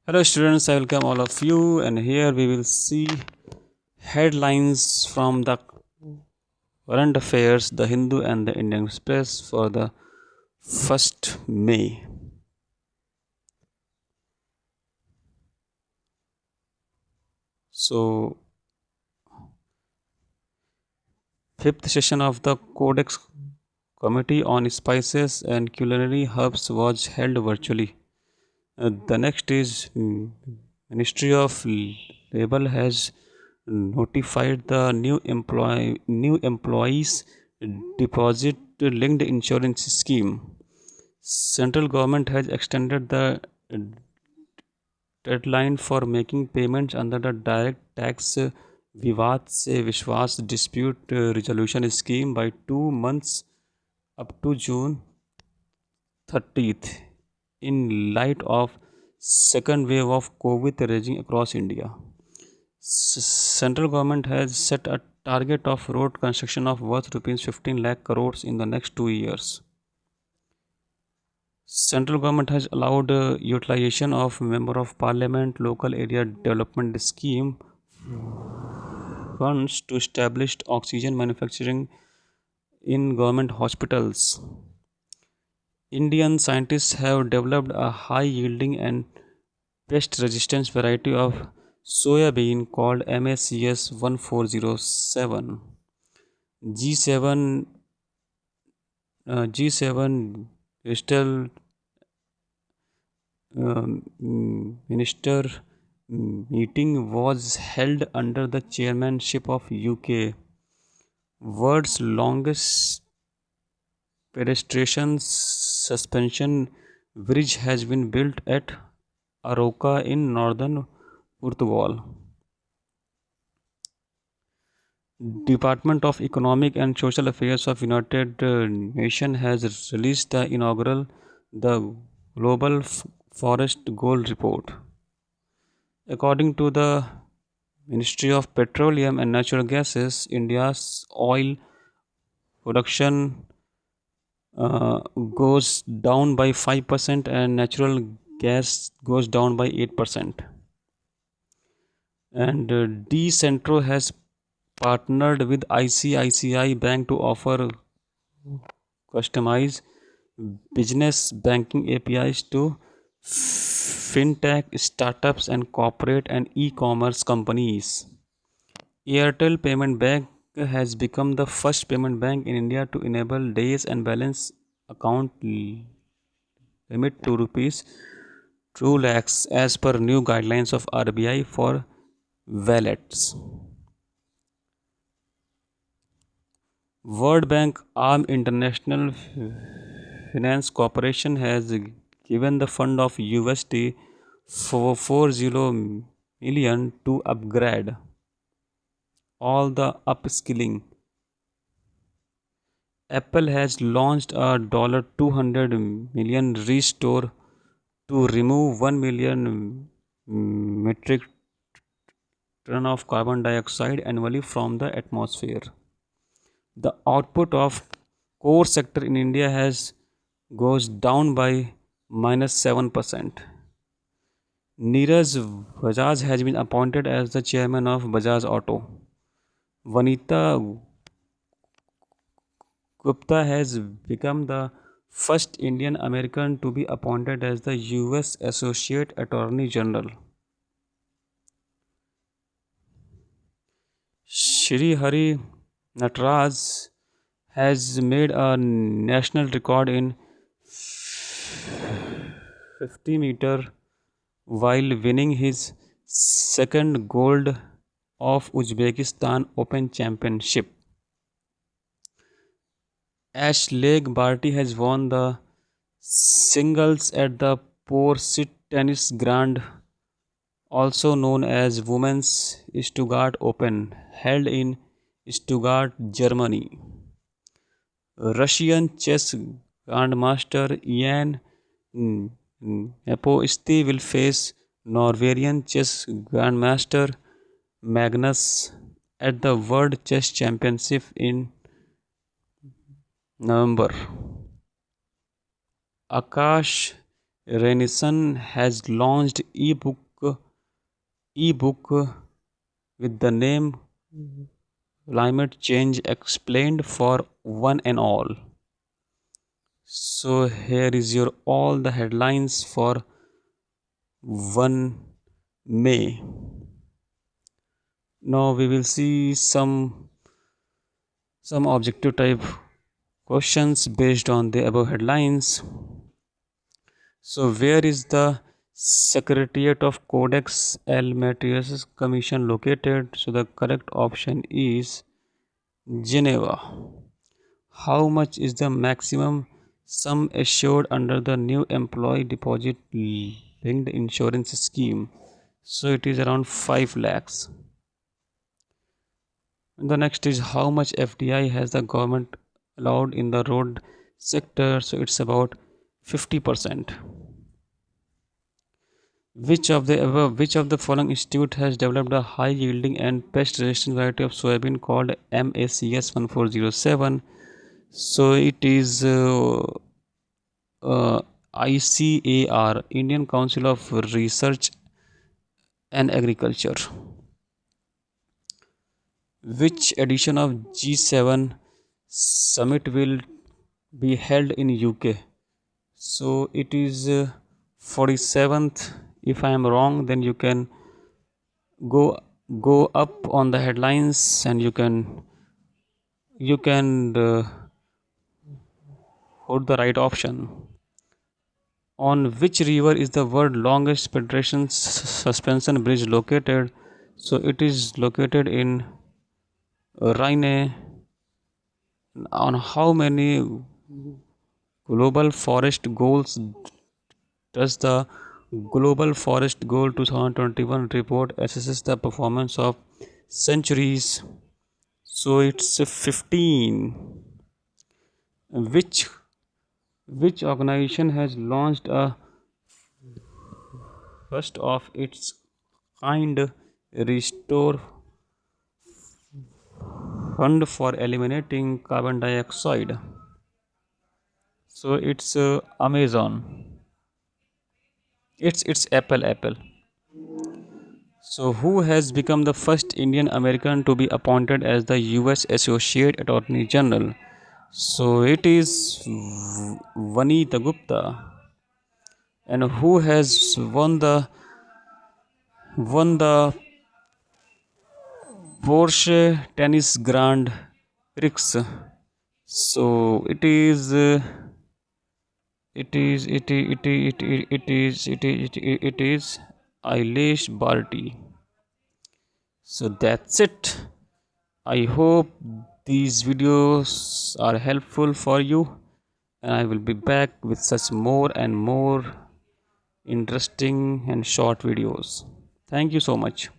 Hello students, I welcome all of you, and here we will see headlines from the current affairs, the Hindu and the Indian Express for the 1st May. So, fifth session of the Codex Committee on Spices and Culinary Herbs was held virtually. The next is Ministry of Labor has notified the new employees deposit linked insurance scheme. Central government has extended the deadline for making payments under the direct tax Vivad se Vishwas dispute resolution scheme by 2 months up to June 30th in light of second wave of COVID raging across India. Central government has set a target of road construction of worth rupees 15 lakh crores in the next 2 years. Central government has allowed utilization of member of parliament local area development scheme funds to establish oxygen manufacturing in government hospitals. Indian scientists have developed a high yielding and pest resistant variety of soya bean called MACS 1407. G7 G7 digital minister meeting was held under the chairmanship of UK. World's longest pedestrian suspension bridge has been built at Aroca in northern Portugal. Department of Economic and Social Affairs of United Nations has released the inaugural the Global Forest Goal Report. According to the Ministry of Petroleum and Natural Gases, India's oil production goes down by 5% and natural gas goes down by 8%. And Decentro has partnered with ICICI Bank to offer customized business banking APIs to fintech startups and corporate and e-commerce companies. Airtel Payment Bank has become the first payment bank in India to enable days and balance account limit to rupees 2 lakhs as per new guidelines of RBI for wallets. World Bank Arm International Finance Corporation has given the fund of USD for 40 million to upgrade all the upskilling. Apple has launched a $200 million restore to remove 1 million metric ton of carbon dioxide annually from the atmosphere. The output of core sector in India has goes down by -7%. Neeraj Bajaj has been appointed as the chairman of Bajaj Auto. Vanita Gupta has become the first Indian American to be appointed as the US Associate Attorney General. Shri Hari Nataraj has made a national record in 50-meter while winning his second gold of Uzbekistan Open Championship. Ashleigh Barty has won the singles at the Porsit Tennis Grand, also known as Women's Stuttgart Open, held in Stuttgart, Germany. Russian chess grandmaster Ian Nepomuceno will face Norwegian chess grandmaster Magnus at the World Chess Championship in November. Akash Renaissance has launched ebook with the name Climate Change Explained for One and All. So here is your all the headlines for 1 May. Now we will see some objective type questions based on the above headlines. So where is the Secretariat of Codex Almentarius Commission located? So the correct option is Geneva. How much is the maximum sum assured under the new employee deposit linked insurance scheme? So it is around 5 lakhs. And the next is how much FDI has the government allowed in the road sector? So it's about 50%. Which of the following institute has developed a high yielding and pest resistant variety of soybean called MACS 1407? So it is ICAR, Indian Council of Research and Agriculture. Which edition of G7 summit will be held in UK? So it is 47th. If I am wrong, then you can go go up on the headlines and you can hold the right option. On which river is the world longest pedestrian suspension bridge located? So it is located in Rhine. On how many global forest goals does the Global Forest Goal 2021 report assesses the performance of centuries? So it's 15. Which which organization has launched a first of its kind restore fund for eliminating carbon dioxide? So it's Amazon. It's Apple. So who has become the first Indian American to be appointed as the US Associate Attorney General? So it is Vanita Gupta. And who has won the Porsche Tennis Grand Prix? So it is Eilish Barty. So that's it. I hope these videos are helpful for you, and I will be back with such more and more interesting and short videos. Thank you so much.